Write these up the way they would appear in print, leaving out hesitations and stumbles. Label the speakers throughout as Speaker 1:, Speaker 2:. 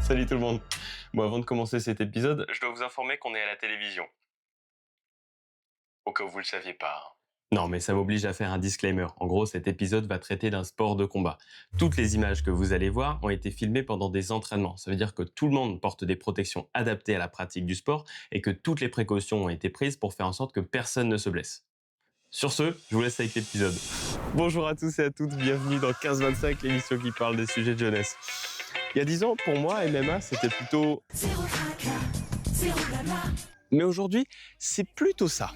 Speaker 1: Salut tout le monde. Bon, avant de commencer cet épisode, je dois vous informer qu'on est à la télévision. Au cas où vous le saviez pas. Non, mais ça m'oblige à faire un disclaimer. En gros, cet épisode va traiter d'un sport de combat. Toutes les images que vous allez voir ont été filmées pendant des entraînements. Ça veut dire que tout le monde porte des protections adaptées à la pratique du sport et que toutes les précautions ont été prises pour faire en sorte que personne ne se blesse. Sur ce, je vous laisse avec l'épisode. Bonjour à tous et à toutes, bienvenue dans 15-25, l'émission qui parle des sujets de jeunesse. Il y a 10 ans, pour moi, MMA, c'était plutôt... Mais aujourd'hui, c'est plutôt ça.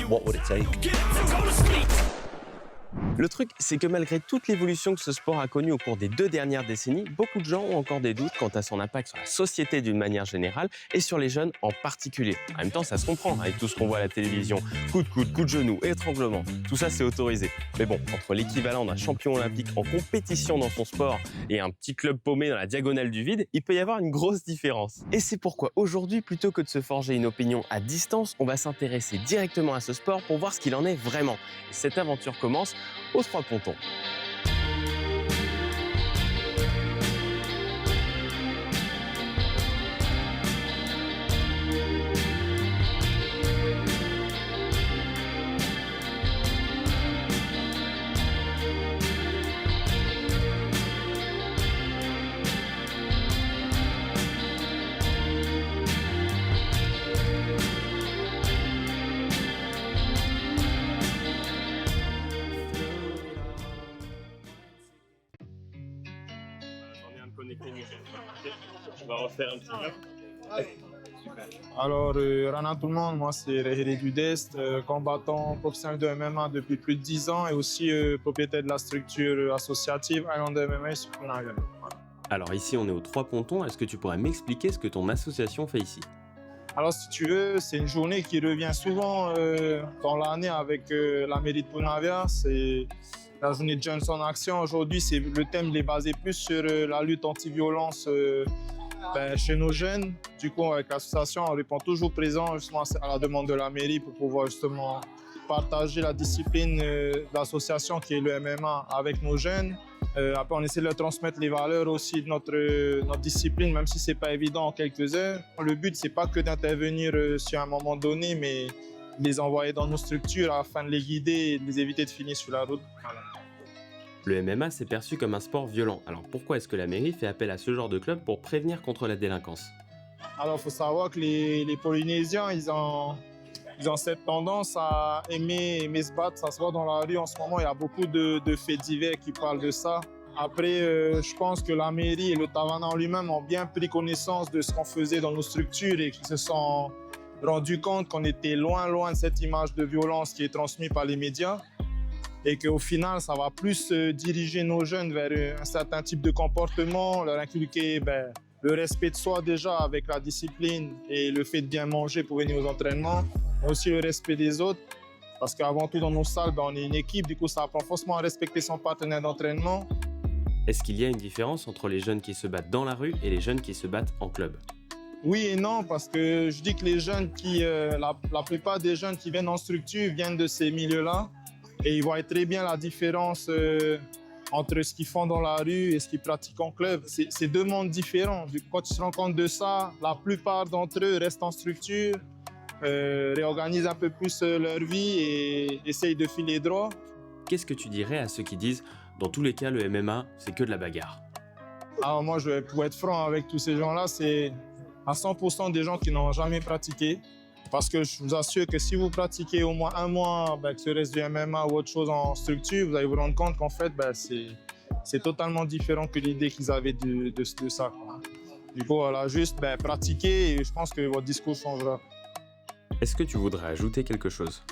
Speaker 2: What would it take?
Speaker 1: Le truc, c'est que malgré toute l'évolution que ce sport a connue au cours des 2 dernières décennies, beaucoup de gens ont encore des doutes quant à son impact sur la société d'une manière générale et sur les jeunes en particulier. En même temps, ça se comprend avec tout ce qu'on voit à la télévision. Coup de coude, coup de genou, étranglement, tout ça c'est autorisé. Mais bon, entre l'équivalent d'un champion olympique en compétition dans son sport et un petit club paumé dans la diagonale du vide, il peut y avoir une grosse différence. Et c'est pourquoi aujourd'hui, plutôt que de se forger une opinion à distance, on va s'intéresser directement à ce sport pour voir ce qu'il en est vraiment. Et cette aventure commence aux 3 pontons. On va refaire un petit peu.
Speaker 3: Alors, Rana tout le monde, moi c'est Rehiri Dudest, combattant professionnel de MMA depuis plus de 10 ans et aussi propriétaire de la structure associative Island MMA sur Copenhague.
Speaker 1: Alors ici, on est aux 3 pontons. Est-ce que tu pourrais m'expliquer ce que ton association fait ici?
Speaker 3: Alors, si tu veux, c'est une journée qui revient souvent dans l'année avec la mairie de Punavia. C'est la journée de Jeunes en Action. Aujourd'hui, le thème est basé plus sur la lutte anti-violence chez nos jeunes. Du coup, avec l'association, on répond toujours présent justement à la demande de la mairie pour pouvoir justement partager la discipline de l'association qui est le MMA avec nos jeunes. Après, on essaie de leur transmettre les valeurs aussi de notre discipline, même si ce n'est pas évident en quelques heures. Le but, ce n'est pas que d'intervenir sur un moment donné, mais de les envoyer dans nos structures afin de les guider et de les éviter de finir sur la route. Voilà.
Speaker 1: Le MMA, c'est perçu comme un sport violent. Alors pourquoi est-ce que la mairie fait appel à ce genre de club pour prévenir contre la délinquance?
Speaker 3: Alors, il faut savoir que les Polynésiens, ils ont cette tendance à aimer se battre. Ça se voit dans la rue en ce moment, il y a beaucoup de faits divers qui parlent de ça. Après, je pense que la mairie et le Tavana en lui-même ont bien pris connaissance de ce qu'on faisait dans nos structures et qu'ils se sont rendus compte qu'on était loin de cette image de violence qui est transmise par les médias et qu'au final, ça va plus diriger nos jeunes vers un certain type de comportement, leur inculquer le respect de soi déjà avec la discipline et le fait de bien manger pour venir aux entraînements, mais aussi le respect des autres. Parce qu'avant tout, dans nos salles, on est une équipe, du coup, ça apprend forcément à respecter son partenaire d'entraînement.
Speaker 1: Est-ce qu'il y a une différence entre les jeunes qui se battent dans la rue et les jeunes qui se battent en club?
Speaker 3: Oui et non, parce que je dis que les jeunes la plupart des jeunes qui viennent en structure viennent de ces milieux-là et ils voient très bien la différence entre ce qu'ils font dans la rue et ce qu'ils pratiquent en club. C'est 2 mondes différents. Quand ils se rendent compte de ça, la plupart d'entre eux restent en structure, réorganisent un peu plus leur vie et essayent de filer droit.
Speaker 1: Qu'est-ce que tu dirais à ceux qui disent « dans tous les cas, le MMA, c'est que de la bagarre » ?
Speaker 3: Alors moi, pour être franc avec tous ces gens-là, c'est à 100% des gens qui n'ont jamais pratiqué. Parce que je vous assure que si vous pratiquez au moins 1 mois, que ce reste du MMA ou autre chose en structure, vous allez vous rendre compte qu'en fait, c'est totalement différent que l'idée qu'ils avaient de ça. Du coup, voilà, juste pratiquer et je pense que votre discours changera.
Speaker 1: Est-ce que tu voudrais ajouter quelque chose?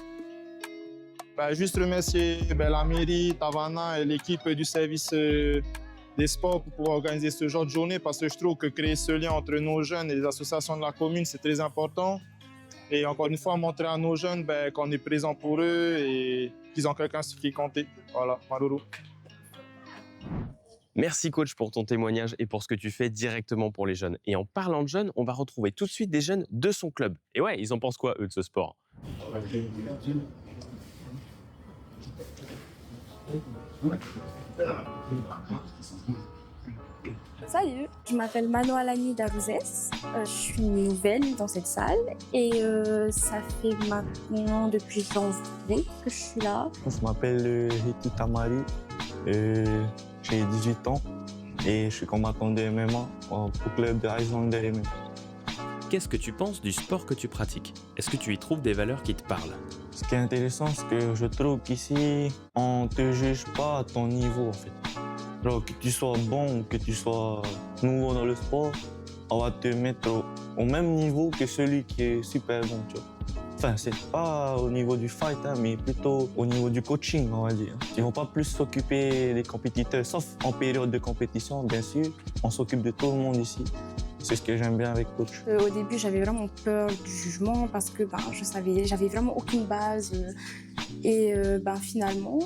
Speaker 3: Juste remercier la mairie, Tavana et l'équipe du service des sports pour pouvoir organiser ce genre de journée parce que je trouve que créer ce lien entre nos jeunes et les associations de la commune, c'est très important. Et encore une fois, montrer à nos jeunes qu'on est présent pour eux et qu'ils ont quelqu'un sur qui compter. Voilà, Maloro.
Speaker 1: Merci coach pour ton témoignage et pour ce que tu fais directement pour les jeunes. Et en parlant de jeunes, on va retrouver tout de suite des jeunes de son club. Et ouais, ils en pensent quoi eux de ce sport?
Speaker 4: Salut, je m'appelle Manoalani Darouzès. Je suis nouvelle dans cette salle et ça fait maintenant depuis janvier que je suis là.
Speaker 5: Je m'appelle Ritu Tamari, j'ai 18 ans et je suis combattant de MMA au club de Highlander MMA.
Speaker 1: Qu'est-ce que tu penses du sport que tu pratiques? Est-ce que tu y trouves des valeurs qui te parlent?
Speaker 5: Ce qui est intéressant, c'est que je trouve qu'ici, on ne te juge pas à ton niveau en fait. Genre, que tu sois bon ou que tu sois nouveau dans le sport, on va te mettre au même niveau que celui qui est super bon, tu vois. Enfin, c'est pas au niveau du fight, hein, mais plutôt au niveau du coaching, on va dire. Ils vont pas plus s'occuper des compétiteurs, sauf en période de compétition, bien sûr. On s'occupe de tout le monde ici. C'est ce que j'aime bien avec coach.
Speaker 4: Au début, j'avais vraiment peur du jugement parce que j'avais vraiment aucune base. Et finalement,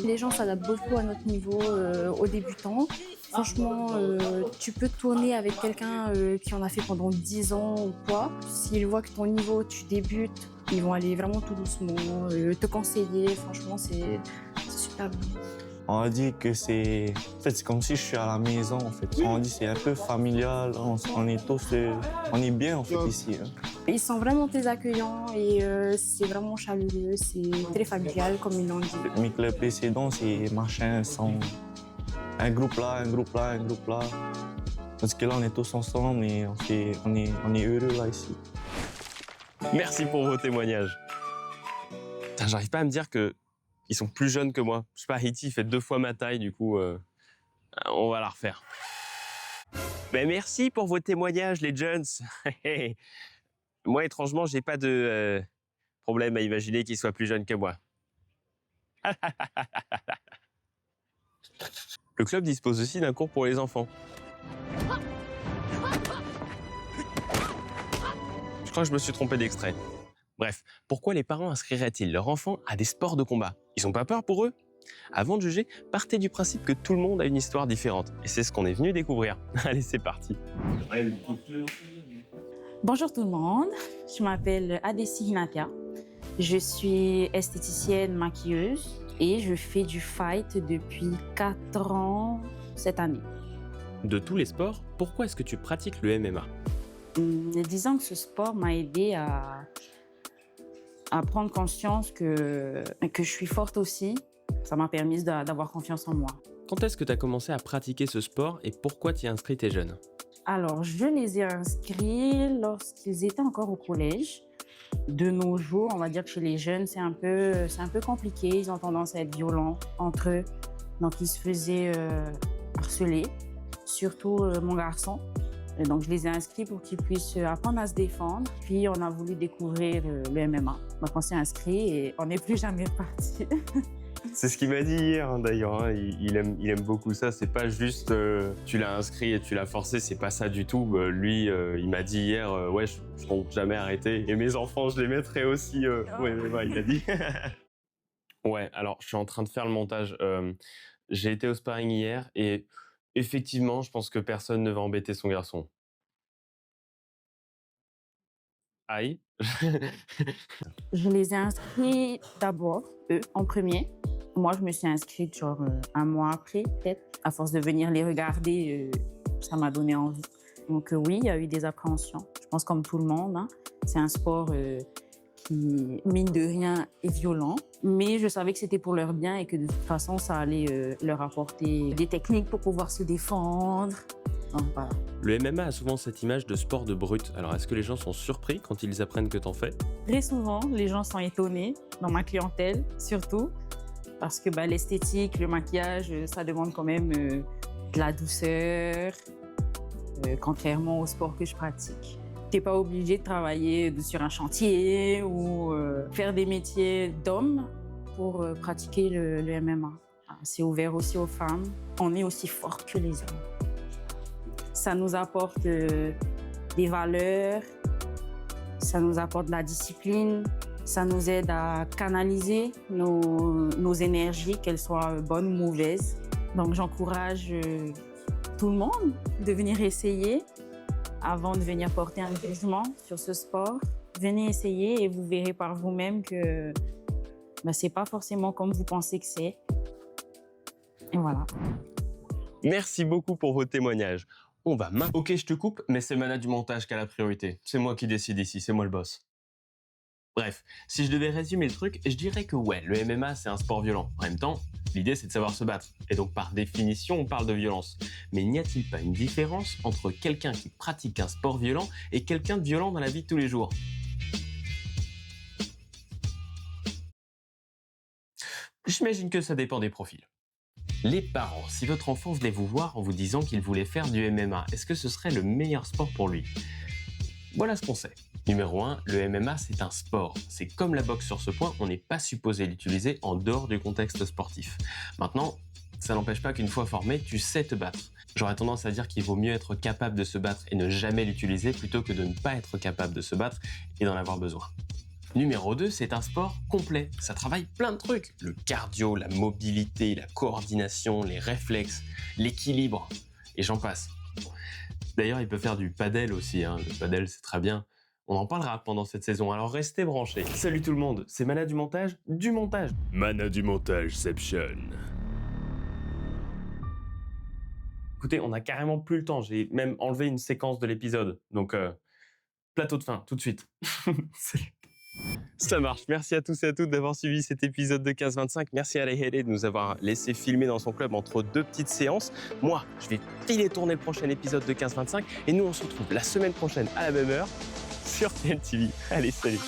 Speaker 4: les gens s'adaptent beaucoup à notre niveau aux débutants. Franchement, tu peux tourner avec quelqu'un qui en a fait pendant 10 ans ou quoi. S'ils voient que ton niveau, tu débutes, ils vont aller vraiment tout doucement, te conseiller. Franchement, c'est super bien.
Speaker 5: On a dit que c'est comme si je suis à la maison en fait. On dit c'est un peu familial, on est tous, on est bien en fait ici. Hein.
Speaker 4: Ils sont vraiment très accueillants et c'est vraiment chaleureux, c'est très familial comme ils l'ont dit.
Speaker 5: Mes clubs précédents, c'est machin, sont un groupe là, un groupe là, un groupe là. Parce que là on est tous ensemble et on est heureux là ici.
Speaker 1: Merci pour vos témoignages. Putain, j'arrive pas à me dire que ils sont plus jeunes que moi. Je sais pas, Haiti fait 2 fois ma taille, du coup, on va la refaire. Mais merci pour vos témoignages, les jeunes. Moi, étrangement, j'ai pas de problème à imaginer qu'ils soient plus jeunes que moi. Le club dispose aussi d'un cours pour les enfants. Je crois que je me suis trompé d'extrait. Bref, pourquoi les parents inscriraient-ils leur enfant à des sports de combat? Ils n'ont pas peur pour eux? Avant de juger, partez du principe que tout le monde a une histoire différente. Et c'est ce qu'on est venu découvrir. Allez, c'est parti.
Speaker 6: Bonjour tout le monde, je m'appelle Adessi Hinatia. Je suis esthéticienne maquilleuse et je fais du fight depuis 4 ans cette année.
Speaker 1: De tous les sports, pourquoi est-ce que tu pratiques le MMA?
Speaker 6: Disons que ce sport m'a aidée à prendre conscience que je suis forte aussi. Ça m'a permis d'avoir confiance en moi.
Speaker 1: Quand est-ce que tu as commencé à pratiquer ce sport et pourquoi tu y as inscrit tes jeunes?
Speaker 6: Alors, je les ai inscrits lorsqu'ils étaient encore au collège. De nos jours, on va dire que chez les jeunes, c'est un peu compliqué. Ils ont tendance à être violents entre eux. Donc, ils se faisaient harceler, surtout mon garçon. Et donc, je les ai inscrits pour qu'ils puissent apprendre à se défendre. Puis, on a voulu découvrir le MMA. Donc, on s'est inscrits et on n'est plus jamais reparti.
Speaker 1: C'est ce qu'il m'a dit hier, hein, d'ailleurs. Hein. Il aime beaucoup ça. C'est pas juste tu l'as inscrit et tu l'as forcé. C'est pas ça du tout. Lui, il m'a dit hier, ouais, je compte jamais arrêter. Et mes enfants, je les mettrai aussi. Ouais, il a dit. Ouais, alors, je suis en train de faire le montage. J'ai été au sparring hier et effectivement, je pense que personne ne va embêter son garçon. Aïe.
Speaker 6: Je les ai inscrits d'abord, eux, en premier. Moi, je me suis inscrite genre 1 mois après, peut-être. À force de venir les regarder, ça m'a donné envie. Donc oui, il y a eu des appréhensions. Je pense comme tout le monde, hein. C'est un sport qui, mine de rien, est violent. Mais je savais que c'était pour leur bien et que de toute façon, ça allait leur apporter des techniques pour pouvoir se défendre. Donc, voilà.
Speaker 1: Le MMA a souvent cette image de sport de brut. Alors, est-ce que les gens sont surpris quand ils apprennent que t'en fais?
Speaker 6: Très souvent, les gens sont étonnés, dans ma clientèle surtout, parce que l'esthétique, le maquillage, ça demande quand même de la douceur, contrairement au sport que je pratique. Tu n'es pas obligé de travailler sur un chantier ou faire des métiers d'hommes pour pratiquer le MMA. C'est ouvert aussi aux femmes. On est aussi fortes que les hommes. Ça nous apporte des valeurs, Ça nous apporte de la discipline, ça nous aide à canaliser nos énergies, qu'elles soient bonnes ou mauvaises. Donc j'encourage tout le monde de venir essayer avant de venir porter un jugement sur ce sport. Venez essayer et vous verrez par vous-même que ce n'est pas forcément comme vous pensez que c'est. Et voilà.
Speaker 1: Merci beaucoup pour vos témoignages. On va maintenant... Ok, je te coupe, mais c'est Mana du montage qui a la priorité. C'est moi qui décide ici, c'est moi le boss. Bref, si je devais résumer le truc, je dirais que ouais, le MMA c'est un sport violent. En même temps, l'idée c'est de savoir se battre. Et donc par définition, on parle de violence. Mais n'y a-t-il pas une différence entre quelqu'un qui pratique un sport violent et quelqu'un de violent dans la vie de tous les jours ? J'imagine que ça dépend des profils. Les parents, si votre enfant venait vous voir en vous disant qu'il voulait faire du MMA, est-ce que ce serait le meilleur sport pour lui ? Voilà ce qu'on sait. Numéro 1, le MMA c'est un sport. C'est comme la boxe sur ce point, on n'est pas supposé l'utiliser en dehors du contexte sportif. Maintenant, ça n'empêche pas qu'une fois formé, tu sais te battre. J'aurais tendance à dire qu'il vaut mieux être capable de se battre et ne jamais l'utiliser plutôt que de ne pas être capable de se battre et d'en avoir besoin. Numéro 2, c'est un sport complet. Ça travaille plein de trucs. Le cardio, la mobilité, la coordination, les réflexes, l'équilibre, et j'en passe. D'ailleurs, il peut faire du padel aussi. Le padel, c'est très bien. On en parlera pendant cette saison, alors restez branchés. Salut tout le monde, c'est Mana du montage, du montage.
Speaker 7: Mana du montageception.
Speaker 1: Écoutez, on a carrément plus le temps. J'ai même enlevé une séquence de l'épisode. Donc, plateau de fin, tout de suite. Salut. Ça marche. Merci à tous et à toutes d'avoir suivi cet épisode de 15-25. Merci à Alehele de nous avoir laissé filmer dans son club entre deux petites séances. Moi, je vais filer tourner le prochain épisode de 15-25 et nous, on se retrouve la semaine prochaine à la même heure sur TNTV. Allez, salut.